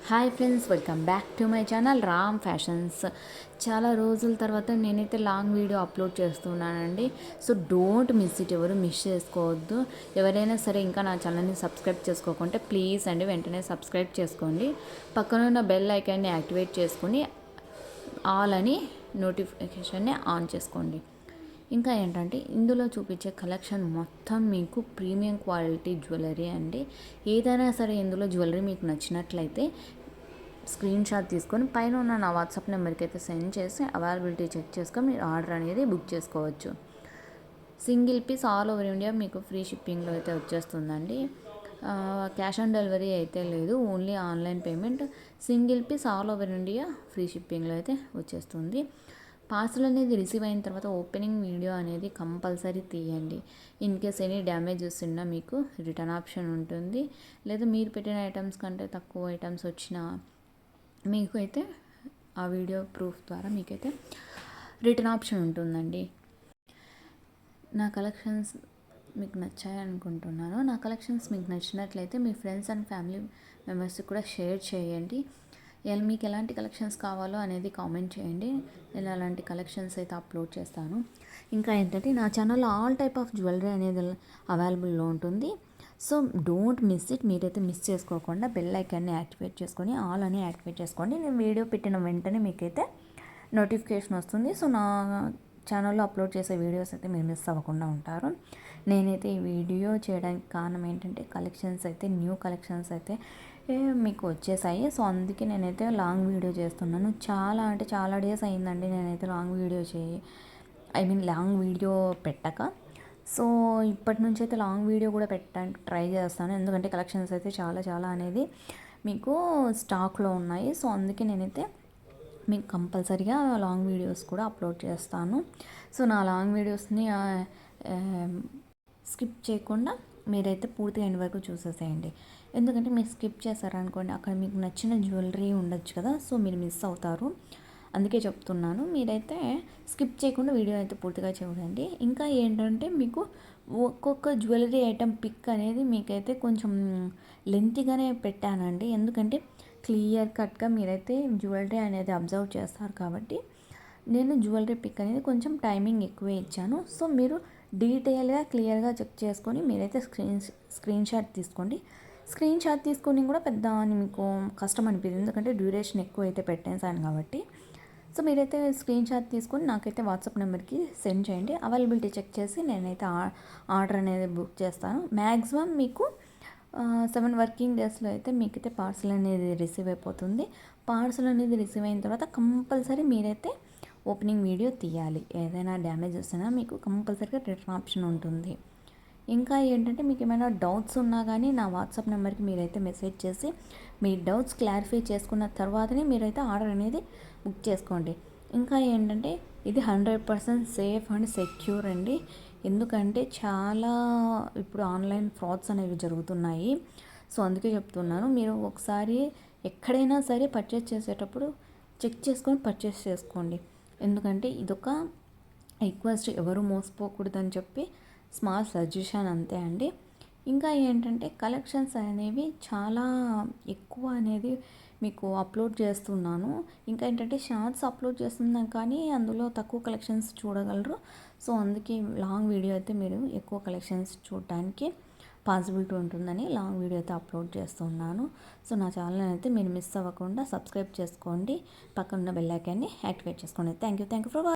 Hi friends, welcome back to my channel Ram fashions. చాలా రోజుల తర్వాత నేనైతే లాంగ్ వీడియో అప్లోడ్ చేస్తున్నానండి. సో డోంట్ మిస్ ఇట్, ఎవరు మిస్ చేసుకోవద్దు. ఎవరైనా సరే ఇంకా నా ఛానల్ని సబ్స్క్రైబ్ చేసుకోకుంటే ప్లీజ్ అండి వెంటనే సబ్స్క్రైబ్ చేసుకోండి. పక్కన ఉన్న బెల్ ఐకాన్ని యాక్టివేట్ చేసుకుని ఆల్ అని నోటిఫికేషన్ని ఆన్ చేసుకోండి. ఇంకా ఏంటంటే ఇందులో చూపించే కలెక్షన్ మొత్తం మీకు ప్రీమియం క్వాలిటీ జ్యువెలరీ అండి. ఏదైనా సరే ఇందులో జ్యువెలరీ మీకు నచ్చినట్లయితే స్క్రీన్ షాట్ తీసుకొని పైన ఉన్న నా వాట్సాప్ నెంబర్కి అయితే సెండ్ చేసి అవైలబిలిటీ చెక్ చేసుకొని మీరు ఆర్డర్ అనేది బుక్ చేసుకోవచ్చు. Single piece all over India మీకు ఫ్రీ షిప్పింగ్లో అయితే వచ్చేస్తుందండి. క్యాష్ ఆన్ డెలివరీ అయితే లేదు, only online payment. Single piece all over India free షిప్పింగ్లో అయితే వచ్చేస్తుంది. పార్సల్ అనేది రిసీవ్ అయిన తర్వాత ఓపెనింగ్ వీడియో అనేది కంపల్సరీ తీయండి. ఇన్ కేస్ ఎనీ డ్యామేజెస్ ఉన్నా మీకు రిటర్న్ ఆప్షన్ ఉంటుంది. లేదా మీరు పెట్టిన ఐటమ్స్ కంటే తక్కువ ఐటమ్స్ వచ్చినా మీకు అయితే ఆ వీడియో ప్రూఫ్ ద్వారా మీకైతే రిటర్న్ ఆప్షన్ ఉంటుందండి. నా కలెక్షన్స్ మీకు నచ్చాయి అనుకుంటున్నాను. నా కలెక్షన్స్ మీకు నచ్చినట్లయితే మీ ఫ్రెండ్స్ అండ్ ఫ్యామిలీ మెంబర్స్కి కూడా షేర్ చేయండి. మీకు ఎలాంటి కలెక్షన్స్ కావాలో అనేది కామెంట్ చేయండి. నేను అలాంటి కలెక్షన్స్ అయితే అప్లోడ్ చేస్తాను. ఇంకా ఏంటంటే నా ఛానల్లో ఆల్ టైప్ ఆఫ్ జ్యువెలరీ అనేది అవైలబుల్లో ఉంటుంది. So don't miss it. మీరైతే మిస్ చేసుకోకుండా బెల్ ఐకాన్ని యాక్టివేట్ చేసుకొని ఆల్ అని యాక్టివేట్ చేసుకోండి. నేను వీడియో పెట్టిన వెంటనే మీకైతే నోటిఫికేషన్ వస్తుంది. సో నా ఛానల్లో అప్లోడ్ చేసే వీడియోస్ అయితే మీరు మిస్ అవ్వకుండా ఉంటారు. నేనైతే ఈ వీడియో చేయడానికి కారణం ఏంటంటే కలెక్షన్స్ అయితే న్యూ కలెక్షన్స్ అయితే మీకు వచ్చేసాయి. సో అందుకే నేనైతే లాంగ్ వీడియో చేస్తున్నాను. చాలా డేస్ అయిందండి నేనైతే లాంగ్ వీడియో పెట్టక. సో ఇప్పటి నుంచి అయితే లాంగ్ వీడియో కూడా పెట్టడానికి ట్రై చేస్తాను. ఎందుకంటే కలెక్షన్స్ అయితే చాలా అనేది మీకు స్టాక్లో ఉన్నాయి. సో అందుకే నేనైతే మీకు కంపల్సరీగా లాంగ్ వీడియోస్ కూడా అప్లోడ్ చేస్తాను. సో నా లాంగ్ వీడియోస్ని స్కిప్ చేయకుండా మీరైతే పూర్తిగా ఎండ్ వరకు చూసేసేయండి. ఎందుకంటే మీరు స్కిప్ చేశారనుకోండి అక్కడ మీకు నచ్చిన జ్యువెలరీ ఉండొచ్చు కదా, సో మీరు మిస్ అవుతారు. అందుకే చెప్తున్నాను, మీరైతే స్కిప్ చేయకుండా వీడియో అయితే పూర్తిగా చూడండి. ఇంకా ఏంటంటే మీకు ఒక్కొక్క జ్యువెలరీ ఐటెం పిక్ అనేది మీకైతే కొంచెం లెంతీగానే పెట్టానండి. ఎందుకంటే క్లియర్ కట్గా మీరైతే జ్యువెలరీ అనేది అబ్జర్వ్ చేస్తారు కాబట్టి నేను జ్యువెలరీ పిక్ అనేది కొంచెం టైమింగ్ ఎక్కువే ఇచ్చాను. సో మీరు డీటెయిల్గా క్లియర్గా చెక్ చేసుకొని మీరైతే స్క్రీన్ షాట్ తీసుకోండి. స్క్రీన్ షాట్ తీసుకొని కూడా పెద్ద అని మీకు కష్టం అనిపించింది, ఎందుకంటే డ్యూరేషన్ ఎక్కువ అయితే పెట్టేసాను కాబట్టి. సో మీరైతే స్క్రీన్ షాట్ తీసుకొని నాకైతే వాట్సాప్ నెంబర్కి సెండ్ చేయండి. అవైలబిలిటీ చెక్ చేసి నేనైతే ఆర్డర్ అనేది బుక్ చేస్తాను. మ్యాక్సిమం మీకు 7 వర్కింగ్ డేస్లో అయితే మీకైతే పార్సల్ అనేది రిసీవ్ అయిపోతుంది. పార్సల్ అనేది రిసీవ్ అయిన తర్వాత కంపల్సరీ మీరైతే ఓపెనింగ్ వీడియో తీయాలి. ఏదైనా డ్యామేజ్ వస్తున్నా మీకు కంపల్సరీగా రిటర్న్ ఆప్షన్ ఉంటుంది. ఇంకా ఏంటంటే మీకు ఏమైనా డౌట్స్ ఉన్నా కానీ నా వాట్సాప్ నెంబర్కి మీరైతే మెసేజ్ చేసి మీ డౌట్స్ క్లారిఫై చేసుకున్న తర్వాతనే మీరైతే ఆర్డర్ అనేది బుక్ చేసుకోండి. ఇంకా ఏంటంటే ఇది 100% సేఫ్ అండ్ సెక్యూర్ అండి. ఎందుకంటే చాలా ఇప్పుడు ఆన్లైన్ ఫ్రాడ్స్ అనేవి జరుగుతున్నాయి. సో అందుకే చెప్తున్నాను, మీరు ఒకసారి ఎక్కడైనా సరే పర్చేస్ చేసేటప్పుడు చెక్ చేసుకొని పర్చేస్ చేసుకోండి. ఎందుకంటే ఇదొక రిక్వెస్ట్, ఎవరు మోసపోకూడదని చెప్పి స్మాల్ సజెషన్ అంతే అండి. ఇంకా ఏంటంటే కలెక్షన్స్ అనేవి చాలా ఎక్కువ అనేది మీకు అప్లోడ్ చేస్తున్నాను. ఇంకా ఏంటంటే షార్ట్స్ అప్లోడ్ చేస్తున్నాను కానీ అందులో తక్కువ కలెక్షన్స్ చూడగలరు. సో అందుకే లాంగ్ వీడియో అయితే మీరు ఎక్కువ కలెక్షన్స్ చూడటానికి పాసిబిలిటీ ఉంటుందని లాంగ్ వీడియో అయితే అప్లోడ్ చేస్తున్నాను. సో నా ఛానల్ అయితే మీరు మిస్ అవ్వకుండా సబ్స్క్రైబ్ చేసుకోండి. పక్కన ఉన్న బెల్ ఐకాన్ని యాక్టివేట్ చేసుకోండి. Thank you for watching.